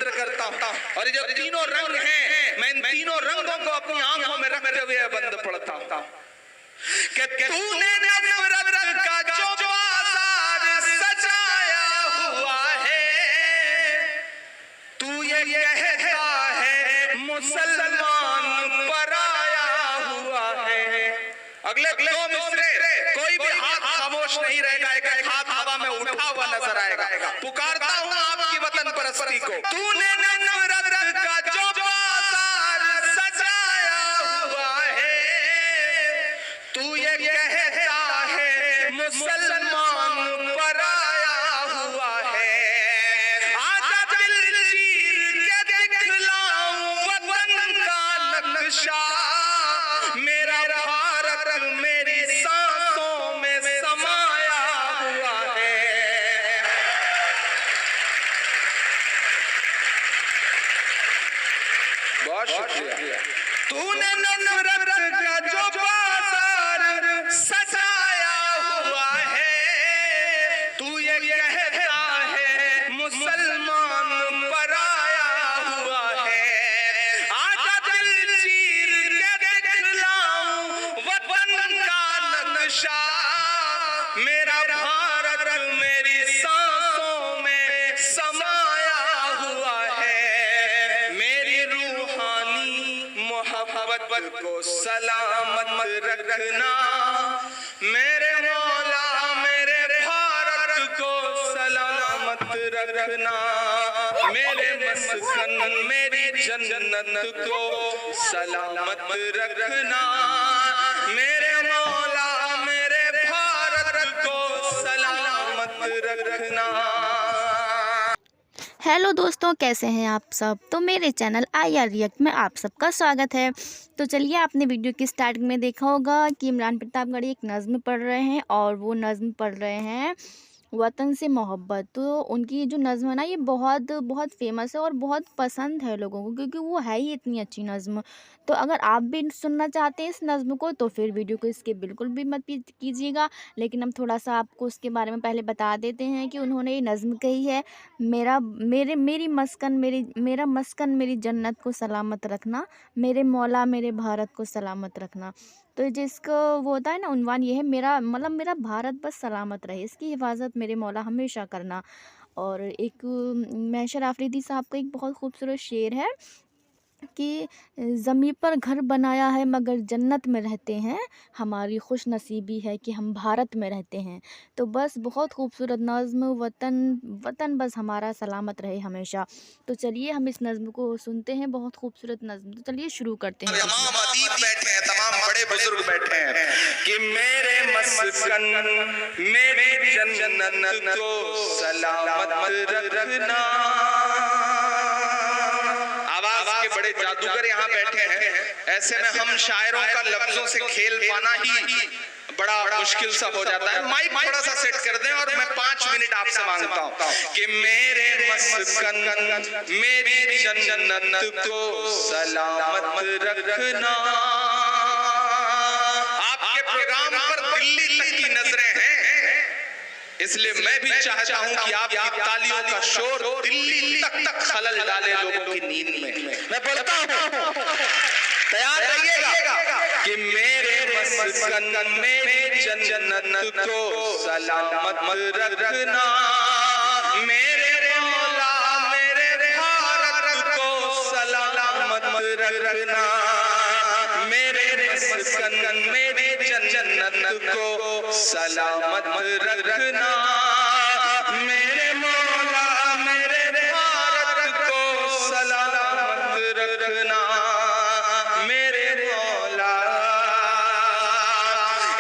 जिक्र करता हूँ। और ये जो तीनों रंग हैं, मैं इन तीनों रंगों को अपनी आंखों में रखते हुए बंद पड़ता हूँ कि तूने नफरत का जो बाजार सजाया हुआ है, तू ये कहता है मुसलमान पराया हुआ है। अगले दो मिसरे कोई भी हाथ खामोश नहीं रहेगा, एक हाथ हवा में उठा हुआ नजर आएगा। पुकारता हूँ आपकी वतन परस्ती को। तूने नफरत का जो बाजार सजाया हुआ है, तू ये कहता है मुसलमान पराया हुआ है। आजा दिल चीर के दिखलाऊं वतन का नक्शा, मेरा भारत मेरी सांसों में समाया हुआ है। बहुत शुक्रिया। तूने नफरत का जो बाजार सजाया हुआ है, तू ये कहता है मुसलमान पराया हुआ है। आजा दिल चीर के दिखलाऊं वतन का नक्शा, मेरा भारत मेरी सांसों में समाया हुआ है। मेरी रूहानी मोहब्बत को सलामत रखना, मेरे मौला मेरे भारत को सलामत रखना। मेरे मस्कन मेरी जन्नत को सलामत रखना, मेरे मौला मेरे भारत को सलामत रखना। हेलो दोस्तों, कैसे हैं आप सब। तो मेरे चैनल IR रिएक्ट में आप सबका स्वागत है। तो चलिए, आपने वीडियो की स्टार्टिंग में देखा होगा कि इमरान प्रतापगढ़ी एक नज़्म पढ़ रहे हैं और वो नज़्म पढ़ रहे हैं वतन से मोहब्बत। तो उनकी जो नज़्म है ना, ये बहुत बहुत फेमस है और बहुत पसंद है लोगों को, क्योंकि वो है ही इतनी अच्छी नज़्म। तो अगर आप भी सुनना चाहते हैं इस नज़्म को तो फिर वीडियो को स्किप बिल्कुल भी मत कीजिएगा। लेकिन हम थोड़ा सा आपको उसके बारे में पहले बता देते हैं कि उन्होंने ये नज़्म कही है, मेरा मस्कन मेरी जन्नत को सलामत रखना, मेरे मौला मेरे भारत को सलामत रखना। तो जिसको वो होता है ना, उन्वान ये है, मेरा भारत बस सलामत रहे, इसकी हिफाजत मेरे मौला हमेशा करना। और एक मैशर आफरीदी साहब का एक बहुत खूबसूरत शेर है कि ज़मीं पर घर बनाया है मगर जन्नत में रहते हैं, हमारी खुश नसीबी है कि हम भारत में रहते हैं। तो बस बहुत खूबसूरत नज़्म, वतन बस हमारा सलामत रहे हमेशा। तो चलिए हम इस नज़्म को सुनते हैं, बहुत खूबसूरत नज़्म। तो चलिए शुरू करते हैं। तमाम अदीब बैठे हैं, तमाम बड़े बुजुर्ग बैठे हैं कि मेरे मस्कन मेरी जन्नत को सलामत रखना। बड़े जादूगर यहाँ बैठे हैं, ऐसे में हम शायरों का लफ्जों से खेल पाना ही बड़ा मुश्किल सा हो जाता है। माइक थोड़ा सा सेट कर दें और मैं 5 मिनट आपसे मांगता हूँ कि मेरे मस्कन मेरी जन्नत को सलामत रखना। आपके प्रोग्राम पर दिल्ली तक की नजरें हैं, इसलिए मैं भी चाहता हूं कि आपकी तालियों का शोर दिल्ली तक खलल डाले लोगों की नींद में। मैं बोलता हूं, तैयार रहिएगा कि मेरे मस्कन मेरी जन्नत को सलामत रखना, मेरे मौला मेरे भारत को सलामत रखना, मेरे मस्कन मेरी जन्नत को सलामत रखना, मेरे मौला मेरे भारत को सलामत रखना, मेरे मौला।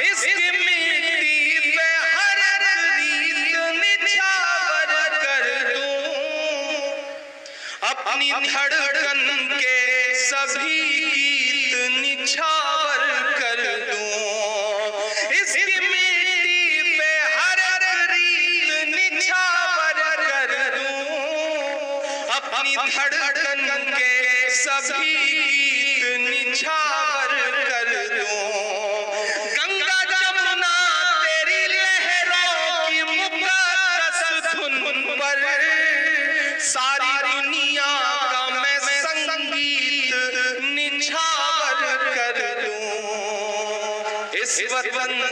इसकी मिट्टी पे हर रीत निछावर कर दूं, अपनी धड़कन के सभी गीत निछावर कर दूं। इसकी मिट्टी पे हर रीत निछावर कर दूं, अपनी धड़कन के सभी गीत निछावर कर दूं। गंगा जमुना तेरी लहरों की मुकद्दस धुन पर सारी दुनिया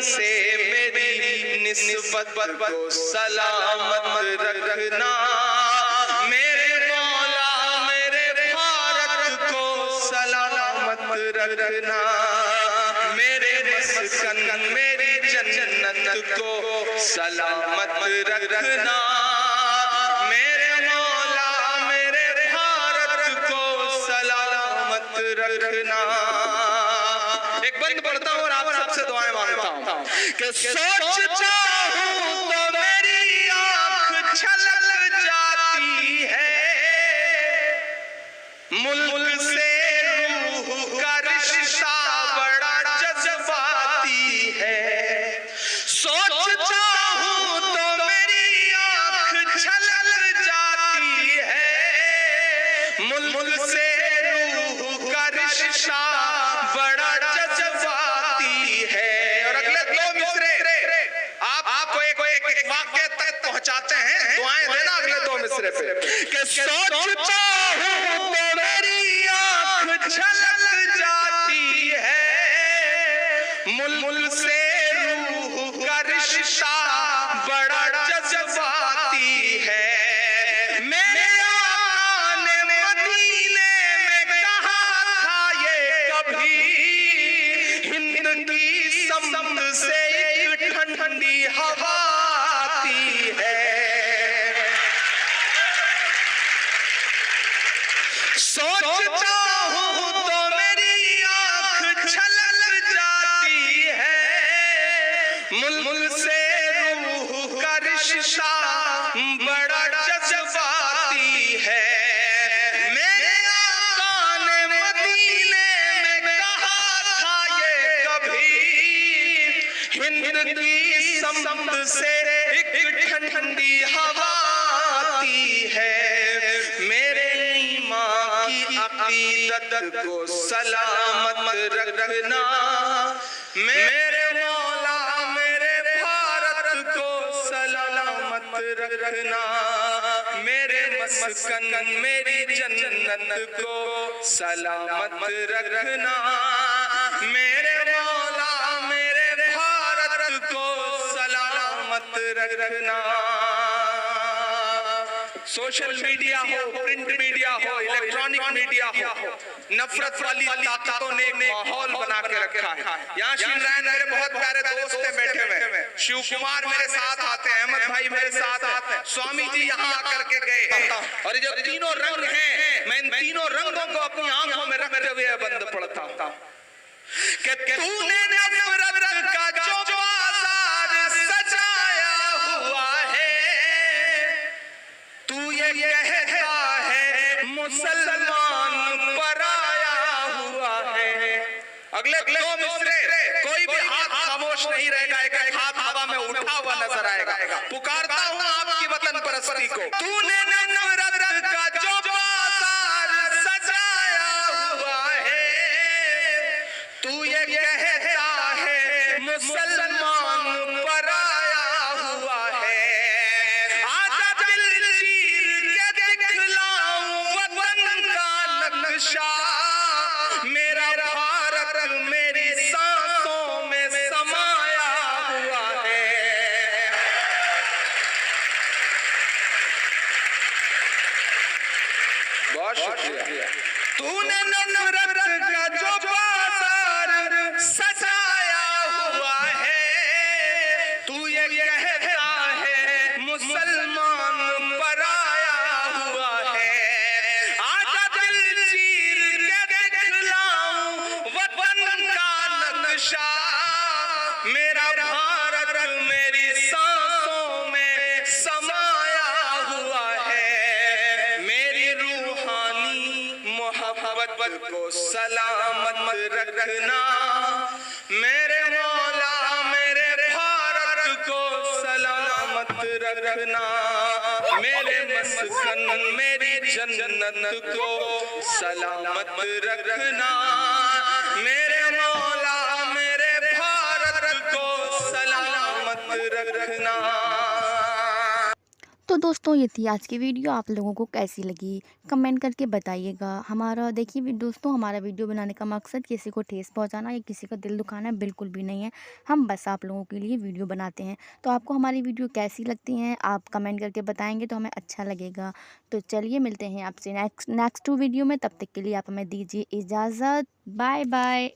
से मेरी निस्बत को सलामत रखना। मेरे मौला मेरे भारत को सलामत रखना। मेरे मस्कन मेरी जन्नत को सलामत रखना। मेरे मौला मेरे भारत को सलामत रखना। एक बंद पढ़ता हूँ और आप सबसे दुआएं मांगता हूँ कि सोचता हूँ तो मेरी आंख छलक जाती है। मुल्क से रूह का रिश्ता बड़ा जज्बाती है। सोचता हूँ तो मेरी आंख छलक जाती है। मुल्क से रूह का रिश्ता बड़ा जज्बाती है। और अगले दो मिसरे आपको एक वाक्य तक पहुंचाते हैं। दुआएं देना अगले दो मिसरे पे कि सोचता हूँ तो मेरी आंख छलक जाती है। मुल्क से रूह का रिश्ता बड़ा जज्बाती है। मेरे आका ने मदीने में कहा था ये कभी, हिंद की समुंदर से एक ठंडी हवा आती है। सोचता हूँ तो मेरी आंख छलक जाती है। मुल्क से रूह का रिश्ता बड़ा जज्बाती है। मेरे आका ने मदीने में कहा था ये कभी, हिंद की समुंदर से एक ठंडी हवा आती है। मेरे ईमान की अकीदत को सलामत रखना। मेरे मौला मेरे भारत को सलामत रखना। मेरे मस्कन मेरी जन्नत को सलामत रखना। मेरे मौला मेरे भारत को सलामत रखना। सोशल मीडिया हो, प्रिंट मीडिया हो, इलेक्ट्रॉनिक मीडिया हो, नफरत वाली ताकतों ने एक माहौल बना के रखा है। यहाँ शिवरायन मेरे बहुत प्यारे दोस्त हैं बैठे हुए, शिव कुमार मेरे साथ आते हैं, अहमद भाई मेरे साथ आते हैं, स्वामी जी यहाँ आकर के गए। और ये जो तीनों रंग हैं, मैं इन तीनों रंगों को अपनी आंखों में रखते हुए बंद पड़ता हूँ कि तूने नफरत का जो बाजार सजाया हुआ है, तू ये कहता है मुसलमान पराया हुआ है। अगले दो मिसरे कोई भी हाथ खामोश नहीं रहेगा, एक हाथ हवा में उठा हुआ नजर आएगा। पुकारता हूँ आपकी वतन परस्ती को। तूने नफरत का जो बाजार सजाया हुआ है, तू ये कहता है मुसलमान पराया हुआ है। आजा दिल चीर के दिखलाऊं वतन का नक्शा। मेरा भारत मेरी सांसों में समाया हुआ है। बहुत शुक्रिया। तूने नफरत का जो बाजार सजाया हुआ है, तू ये कहता है मुसलमान पराया हुआ है। आजा दिल चीर के दिखलाऊं वतन का नक्शा। मेरा भारत मेरी सांसों में समाया हुआ है। मेरी रूहानी मोहब्बत को सलामत रखना। मेरे मौला मेरे भारत को सलामत रखना। मेरे मस्कन मेरी जन्नत को सलामत रखना। मेरे मौला मेरे भारत को सलामत रखना। तो दोस्तों ये थी आज की वीडियो। आप लोगों को कैसी लगी कमेंट करके बताइएगा। हमारा देखिए दोस्तों, हमारा वीडियो बनाने का मकसद किसी को ठेस पहुंचाना या किसी का दिल दुखाना बिल्कुल भी नहीं है। हम बस आप लोगों के लिए वीडियो बनाते हैं। तो आपको हमारी वीडियो कैसी लगती हैं आप कमेंट करके बताएंगे तो हमें अच्छा लगेगा। तो चलिए मिलते हैं आपसे नेक्स्ट वीडियो में। तब तक के लिए आप हमें दीजिए इजाज़त। Bye bye.